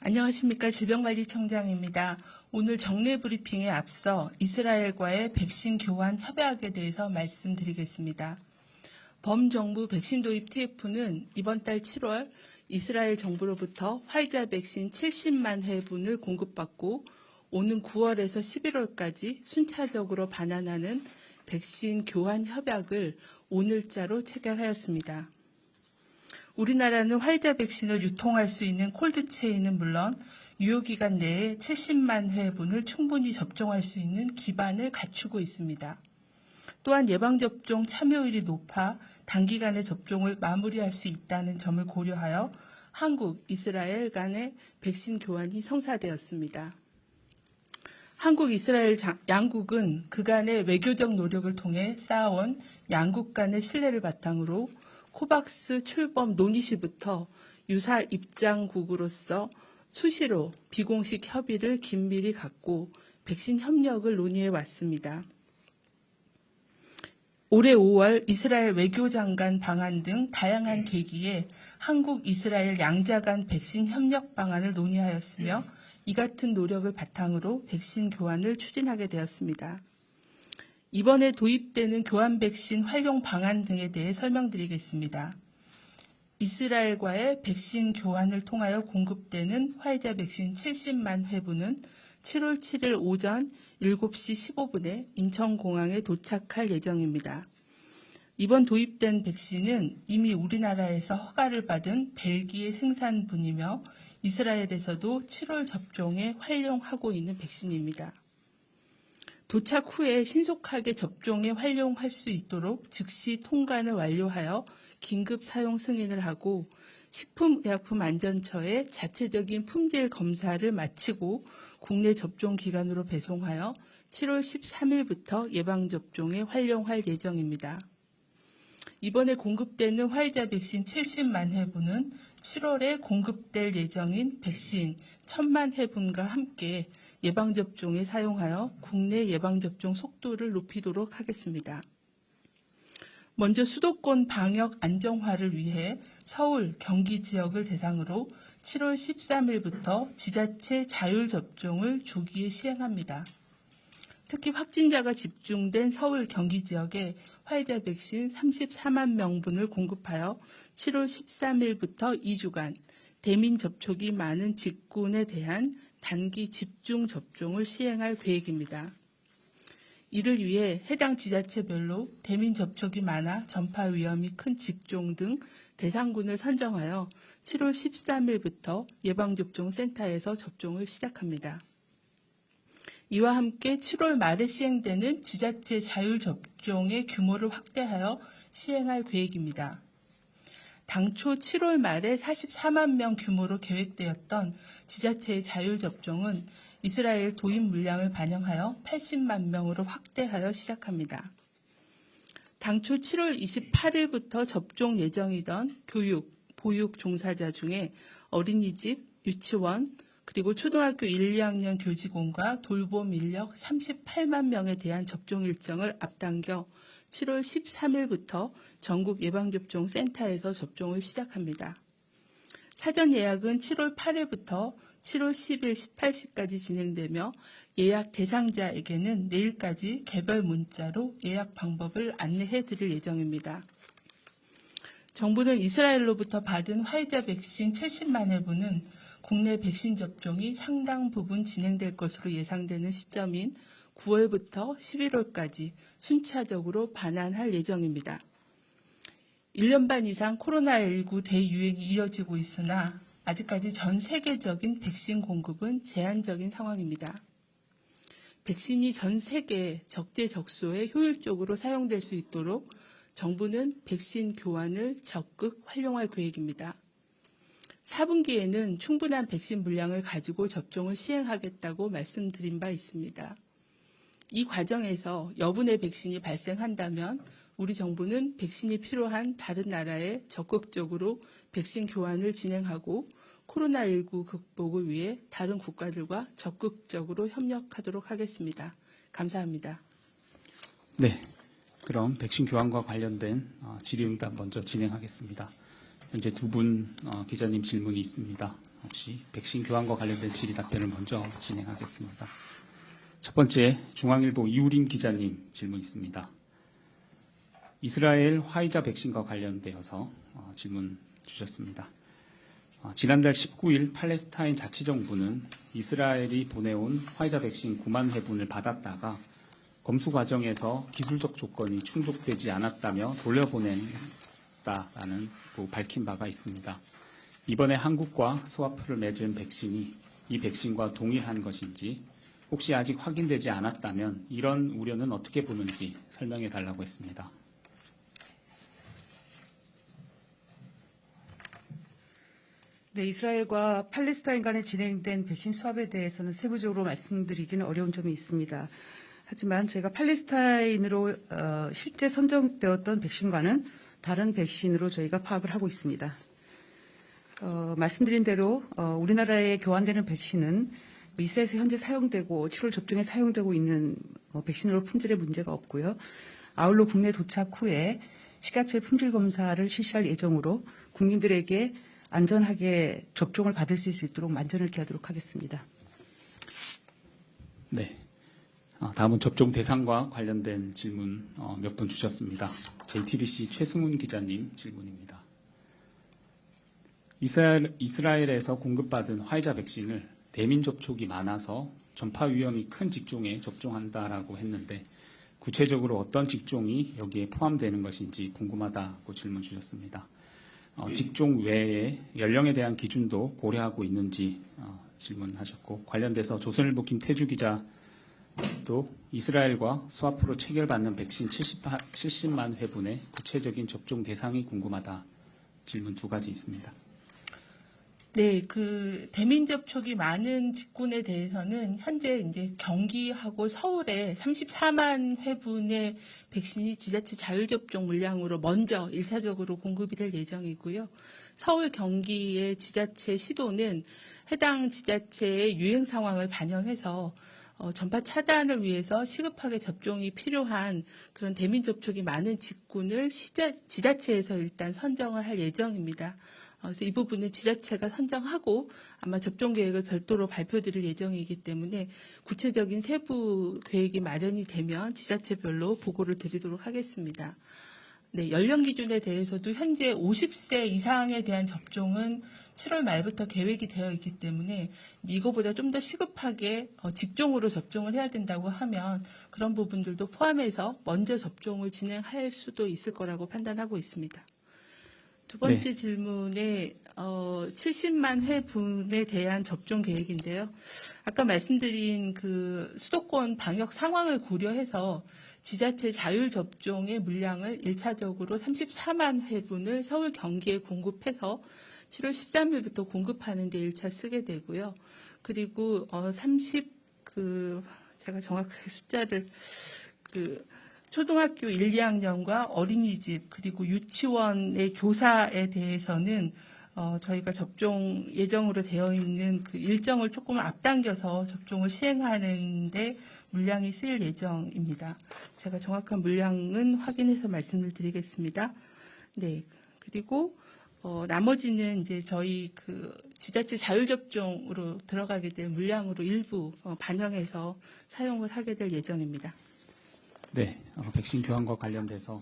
안녕하십니까. 질병관리청장입니다. 오늘 정례 브리핑에 앞서 이스라엘과의 백신 교환 협약에 대해서 말씀드리겠습니다. 범정부 백신 도입 TF는 이번 달 7월 이스라엘 정부로부터 화이자 백신 70만 회분을 공급받고 오는 9월에서 11월까지 순차적으로 반환하는 백신 교환 협약을 오늘자로 체결하였습니다. 우리나라는 화이자 백신을 유통할 수 있는 콜드체인은 물론 유효기간 내에 70만 회분을 충분히 접종할 수 있는 기반을 갖추고 있습니다. 또한 예방접종 참여율이 높아 단기간에 접종을 마무리할 수 있다는 점을 고려하여 한국, 이스라엘 간의 백신 교환이 성사되었습니다. 한국, 이스라엘 양국은 그간의 외교적 노력을 통해 쌓아온 양국 간의 신뢰를 바탕으로 코박스 출범 논의 시부터 유사 입장국으로서 수시로 비공식 협의를 긴밀히 갖고 백신 협력을 논의해 왔습니다. 올해 5월 이스라엘 외교장관 방한 등 다양한 계기에 한국, 이스라엘 양자 간 백신 협력 방안을 논의하였으며 이 같은 노력을 바탕으로 백신 교환을 추진하게 되었습니다. 이번에 도입되는 교환 백신 활용 방안 등에 대해 설명드리겠습니다. 이스라엘과의 백신 교환을 통하여 공급되는 화이자 백신 70만 회분은 7월 7일 오전 7시 15분에 인천공항에 도착할 예정입니다. 이번 도입된 백신은 이미 우리나라에서 허가를 받은 벨기에 생산분이며 이스라엘에서도 7월 접종에 활용하고 있는 백신입니다. 도착 후에 신속하게 접종에 활용할 수 있도록 즉시 통관을 완료하여 긴급 사용 승인을 하고 식품의약품안전처에 자체적인 품질 검사를 마치고 국내 접종 기관으로 배송하여 7월 13일부터 예방접종에 활용할 예정입니다. 이번에 공급되는 화이자 백신 70만 회분은 7월에 공급될 예정인 백신 1000만 회분과 함께 예방접종에 사용하여 국내 예방접종 속도를 높이도록 하겠습니다. 먼저 수도권 방역 안정화를 위해 서울, 경기 지역을 대상으로 7월 13일부터 지자체 자율접종을 조기에 시행합니다. 특히 확진자가 집중된 서울, 경기 지역에 화이자 백신 34만 명분을 공급하여 7월 13일부터 2주간 대민 접촉이 많은 직군에 대한 단기 집중 접종을 시행할 계획입니다. 이를 위해 해당 지자체별로 대민 접촉이 많아 전파 위험이 큰 직종 등 대상군을 선정하여 7월 13일부터 예방접종 센터에서 접종을 시작합니다. 이와 함께 7월 말에 시행되는 지자체 자율접종의 규모를 확대하여 시행할 계획입니다. 당초 7월 말에 44만 명 규모로 계획되었던 지자체의 자율접종은 이스라엘 도입 물량을 반영하여 80만 명으로 확대하여 시작합니다. 당초 7월 28일부터 접종 예정이던 교육, 보육 종사자 중에 어린이집, 유치원, 그리고 초등학교 1, 2학년 교직원과 돌봄 인력 38만 명에 대한 접종 일정을 앞당겨 7월 13일부터 전국 예방접종 센터에서 접종을 시작합니다. 사전 예약은 7월 8일부터 7월 10일 18시까지 진행되며 예약 대상자에게는 내일까지 개별 문자로 예약 방법을 안내해 드릴 예정입니다. 정부는 이스라엘로부터 받은 화이자 백신 70만 회분은 국내 백신 접종이 상당 부분 진행될 것으로 예상되는 시점인 9월부터 11월까지 순차적으로 반환할 예정입니다. 1년 반 이상 코로나19 대유행이 이어지고 있으나 아직까지 전 세계적인 백신 공급은 제한적인 상황입니다. 백신이 전 세계 적재적소에 효율적으로 사용될 수 있도록 정부는 백신 교환을 적극 활용할 계획입니다. 4분기에는 충분한 백신 물량을 가지고 접종을 시행하겠다고 말씀드린 바 있습니다. 이 과정에서 여분의 백신이 발생한다면 우리 정부는 백신이 필요한 다른 나라에 적극적으로 백신 교환을 진행하고 코로나19 극복을 위해 다른 국가들과 적극적으로 협력하도록 하겠습니다. 감사합니다. 네, 그럼 백신 교환과 관련된 질의응답 먼저 진행하겠습니다. 현재 두 분 기자님 질문이 있습니다. 혹시 백신 교환과 관련된 질의 답변을 먼저 진행하겠습니다. 첫 번째, 중앙일보 이우림 기자님 질문 있습니다. 이스라엘 화이자 백신과 관련되어서 질문 주셨습니다. 지난달 19일 팔레스타인 자치정부는 이스라엘이 보내온 화이자 백신 9만 회분을 받았다가 검수 과정에서 기술적 조건이 충족되지 않았다며 돌려보냈다라는 밝힌 바가 있습니다. 이번에 한국과 스와프를 맺은 백신이 이 백신과 동일한 것인지 혹시 아직 확인되지 않았다면 이런 우려는 어떻게 보는지 설명해 달라고 했습니다. 네, 이스라엘과 팔레스타인 간에 진행된 백신 수합에 대해서는 세부적으로 말씀드리기는 어려운 점이 있습니다. 하지만 저희가 팔레스타인으로 실제 선정되었던 백신과는 다른 백신으로 저희가 파악을 하고 있습니다. 말씀드린 대로 우리나라에 교환되는 백신은 이스라엘에서 현재 사용되고 7월 접종에 사용되고 있는 백신으로 품질에 문제가 없고요. 아울러 국내 도착 후에 식약처의 품질 검사를 실시할 예정으로 국민들에게 안전하게 접종을 받을 수 있도록 만전을 기하도록 하겠습니다. 네. 다음은 접종 대상과 관련된 질문 몇 분 주셨습니다. JTBC 최승훈 기자님 질문입니다. 이스라엘에서 공급받은 화이자 백신을 대민 접촉이 많아서 전파 위험이 큰 직종에 접종한다라고 했는데 구체적으로 어떤 직종이 여기에 포함되는 것인지 궁금하다고 질문 주셨습니다. 직종 외에 연령에 대한 기준도 고려하고 있는지 질문하셨고, 관련돼서 조선일보 김태주 기자도 이스라엘과 스와프로 체결받는 백신 70만 회분의 구체적인 접종 대상이 궁금하다 질문 두 가지 있습니다. 네, 그 대민 접촉이 많은 직군에 대해서는 현재 이제 경기하고 서울에 34만 회분의 백신이 지자체 자율접종 물량으로 먼저 1차적으로 공급이 될 예정이고요. 서울 경기의 지자체 시도는 해당 지자체의 유행 상황을 반영해서 전파 차단을 위해서 시급하게 접종이 필요한 그런 대민 접촉이 많은 직군을 지자체에서 일단 선정을 할 예정입니다. 그래서 이 부분은 지자체가 선정하고 아마 접종 계획을 별도로 발표드릴 예정이기 때문에 구체적인 세부 계획이 마련이 되면 지자체별로 보고를 드리도록 하겠습니다. 네, 연령 기준에 대해서도 현재 50세 이상에 대한 접종은 7월 말부터 계획이 되어 있기 때문에 이거보다 좀 더 시급하게 직종으로 접종을 해야 된다고 하면 그런 부분들도 포함해서 먼저 접종을 진행할 수도 있을 거라고 판단하고 있습니다. 두 번째 질문에 70만 회분에 대한 접종 계획인데요. 아까 말씀드린 그 수도권 방역 상황을 고려해서 지자체 자율 접종의 물량을 1차적으로 34만 회분을 서울 경기에 공급해서 7월 13일부터 공급하는 데 1차 쓰게 되고요. 그리고 제가 정확하게 숫자를 초등학교 1, 2학년과 어린이집 그리고 유치원의 교사에 대해서는 저희가 접종 예정으로 되어 있는 그 일정을 조금 앞당겨서 접종을 시행하는데 물량이 쓰일 예정입니다. 제가 정확한 물량은 확인해서 말씀을 드리겠습니다. 네, 그리고 나머지는 이제 저희 그 지자체 자율접종으로 들어가게 될 물량으로 일부 반영해서 사용을 하게 될 예정입니다. 네, 백신 교환과 관련돼서